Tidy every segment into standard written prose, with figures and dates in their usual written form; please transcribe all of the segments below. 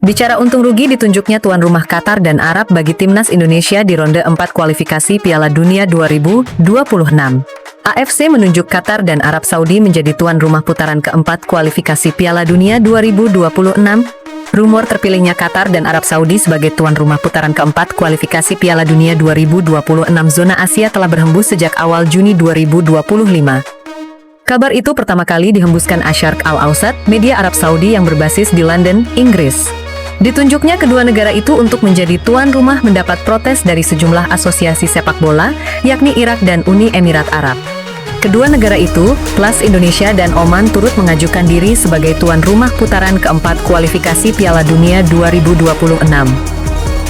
Bicara untung rugi ditunjuknya tuan rumah Qatar dan Arab bagi timnas Indonesia di ronde 4 kualifikasi Piala Dunia 2026. AFC menunjuk Qatar dan Arab Saudi menjadi tuan rumah putaran keempat kualifikasi Piala Dunia 2026. Rumor terpilihnya Qatar dan Arab Saudi sebagai tuan rumah putaran keempat kualifikasi Piala Dunia 2026 zona Asia telah berhembus sejak awal Juni 2025. Kabar itu pertama kali dihembuskan Asharq Al-Awsat, media Arab Saudi yang berbasis di London, Inggris. Ditunjuknya kedua negara itu untuk menjadi tuan rumah mendapat protes dari sejumlah asosiasi sepak bola, yakni Irak dan Uni Emirat Arab. Kedua negara itu, plus Indonesia dan Oman turut mengajukan diri sebagai tuan rumah putaran keempat kualifikasi Piala Dunia 2026.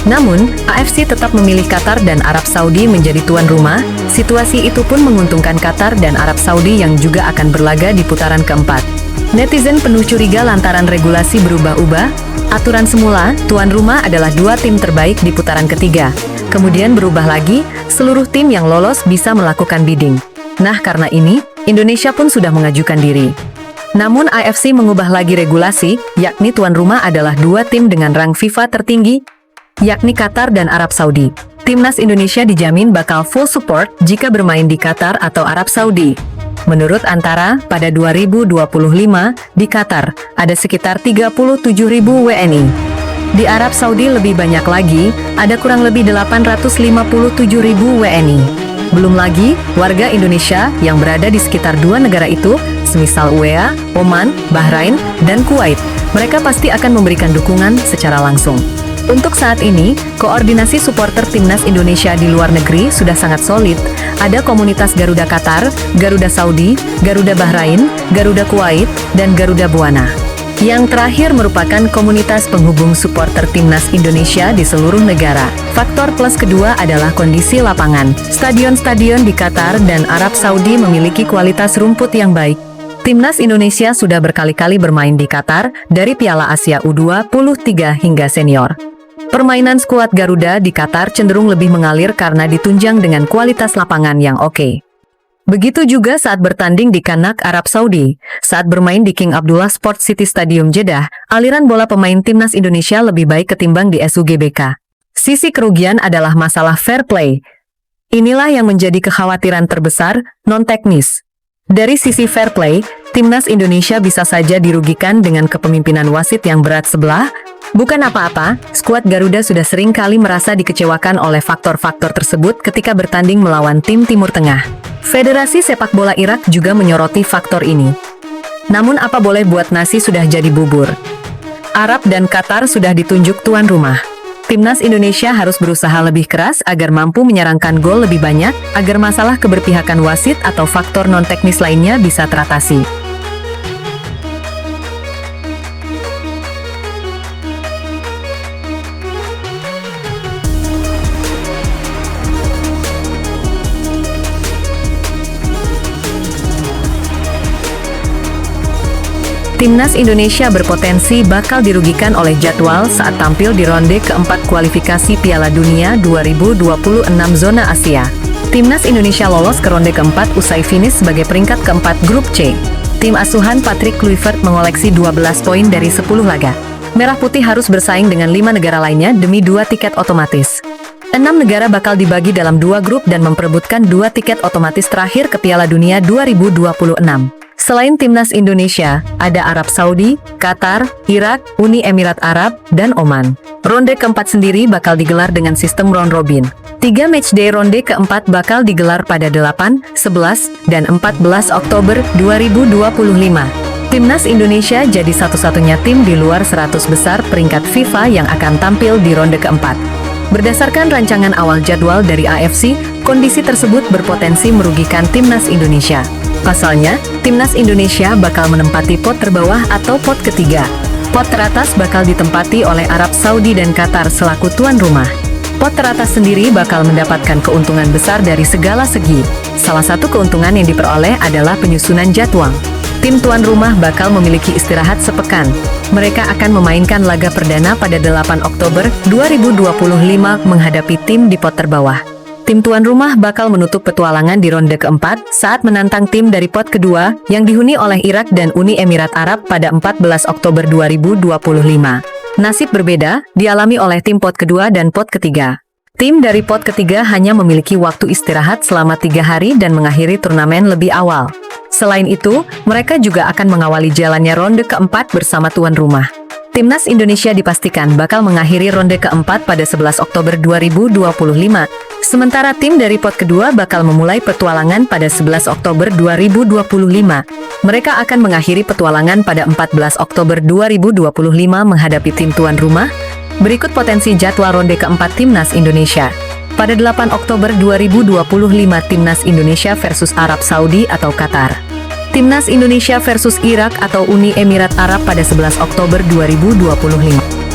Namun, AFC tetap memilih Qatar dan Arab Saudi menjadi tuan rumah. Situasi itu pun menguntungkan Qatar dan Arab Saudi yang juga akan berlaga di putaran keempat. Netizen penuh curiga lantaran regulasi berubah-ubah. Aturan semula, tuan rumah adalah 2 tim terbaik di putaran ketiga. Kemudian berubah lagi, seluruh tim yang lolos bisa melakukan bidding. Nah, karena ini, Indonesia pun sudah mengajukan diri. Namun AFC mengubah lagi regulasi, yakni tuan rumah adalah 2 tim dengan rang FIFA tertinggi, yakni Qatar dan Arab Saudi. Timnas Indonesia dijamin bakal full support jika bermain di Qatar atau Arab Saudi. Menurut Antara, pada 2025, di Qatar, ada sekitar 37.000 WNI. Di Arab Saudi lebih banyak lagi, ada kurang lebih 857.000 WNI. Belum lagi, warga Indonesia yang berada di sekitar 2 negara itu, semisal UEA, Oman, Bahrain, dan Kuwait. Mereka pasti akan memberikan dukungan secara langsung. Untuk saat ini, koordinasi supporter timnas Indonesia di luar negeri sudah sangat solid. Ada komunitas Garuda Qatar, Garuda Saudi, Garuda Bahrain, Garuda Kuwait, dan Garuda Buana. Yang terakhir merupakan komunitas penghubung supporter timnas Indonesia di seluruh negara. Faktor plus kedua adalah kondisi lapangan. Stadion-stadion di Qatar dan Arab Saudi memiliki kualitas rumput yang baik. Timnas Indonesia sudah berkali-kali bermain di Qatar, dari Piala Asia U23 hingga senior. Permainan skuad Garuda di Qatar cenderung lebih mengalir karena ditunjang dengan kualitas lapangan yang oke. Begitu juga saat bertanding di Kanak Arab Saudi. Saat bermain di King Abdullah Sport City Stadium Jeddah, aliran bola pemain timnas Indonesia lebih baik ketimbang di SUGBK. Sisi kerugian adalah masalah fair play. Inilah yang menjadi kekhawatiran terbesar, non-teknis. Dari sisi fair play, timnas Indonesia bisa saja dirugikan dengan kepemimpinan wasit yang berat sebelah. Bukan apa-apa, skuad Garuda sudah sering kali merasa dikecewakan oleh faktor-faktor tersebut ketika bertanding melawan tim Timur Tengah. Federasi Sepak Bola Irak juga menyoroti faktor ini. Namun apa boleh buat nasi sudah jadi bubur. Arab dan Qatar sudah ditunjuk tuan rumah. Timnas Indonesia harus berusaha lebih keras agar mampu menyerangkan gol lebih banyak, agar masalah keberpihakan wasit atau faktor non-teknis lainnya bisa teratasi. Timnas Indonesia berpotensi bakal dirugikan oleh jadwal saat tampil di ronde keempat kualifikasi Piala Dunia 2026 zona Asia. Timnas Indonesia lolos ke ronde keempat usai finish sebagai peringkat keempat grup C. Tim asuhan Patrick Kluivert mengoleksi 12 poin dari 10 laga. Merah Putih harus bersaing dengan 5 negara lainnya demi 2 tiket otomatis. 6 negara bakal dibagi dalam 2 grup dan memperebutkan 2 tiket otomatis terakhir ke Piala Dunia 2026. Selain timnas Indonesia, ada Arab Saudi, Qatar, Irak, Uni Emirat Arab, dan Oman. Ronde keempat sendiri bakal digelar dengan sistem round robin. 3 matchday ronde keempat bakal digelar pada 8, 11, dan 14 Oktober 2025. Timnas Indonesia jadi satu-satunya tim di luar 100 besar peringkat FIFA yang akan tampil di ronde keempat. Berdasarkan rancangan awal jadwal dari AFC, kondisi tersebut berpotensi merugikan timnas Indonesia. Pasalnya, timnas Indonesia bakal menempati pot terbawah atau pot ketiga. Pot teratas bakal ditempati oleh Arab Saudi dan Qatar selaku tuan rumah. Pot teratas sendiri bakal mendapatkan keuntungan besar dari segala segi. Salah satu keuntungan yang diperoleh adalah penyusunan jadwal. Tim tuan rumah bakal memiliki istirahat sepekan. Mereka akan memainkan laga perdana pada 8 Oktober 2025 menghadapi tim di pot terbawah. Tim tuan rumah bakal menutup petualangan di ronde keempat saat menantang tim dari pot kedua yang dihuni oleh Irak dan Uni Emirat Arab pada 14 Oktober 2025. Nasib berbeda dialami oleh tim pot kedua dan pot ketiga. Tim dari pot ketiga hanya memiliki waktu istirahat selama 3 hari dan mengakhiri turnamen lebih awal. Selain itu, mereka juga akan mengawali jalannya ronde keempat bersama tuan rumah. Timnas Indonesia dipastikan bakal mengakhiri ronde keempat pada 11 Oktober 2025. Sementara tim dari pot kedua bakal memulai petualangan pada 11 Oktober 2025. Mereka akan mengakhiri petualangan pada 14 Oktober 2025 menghadapi tim tuan rumah. Berikut potensi jadwal ronde keempat Timnas Indonesia. Pada 8 Oktober 2025 Timnas Indonesia versus Arab Saudi atau Qatar. Timnas Indonesia versus Irak atau Uni Emirat Arab pada 11 Oktober 2025.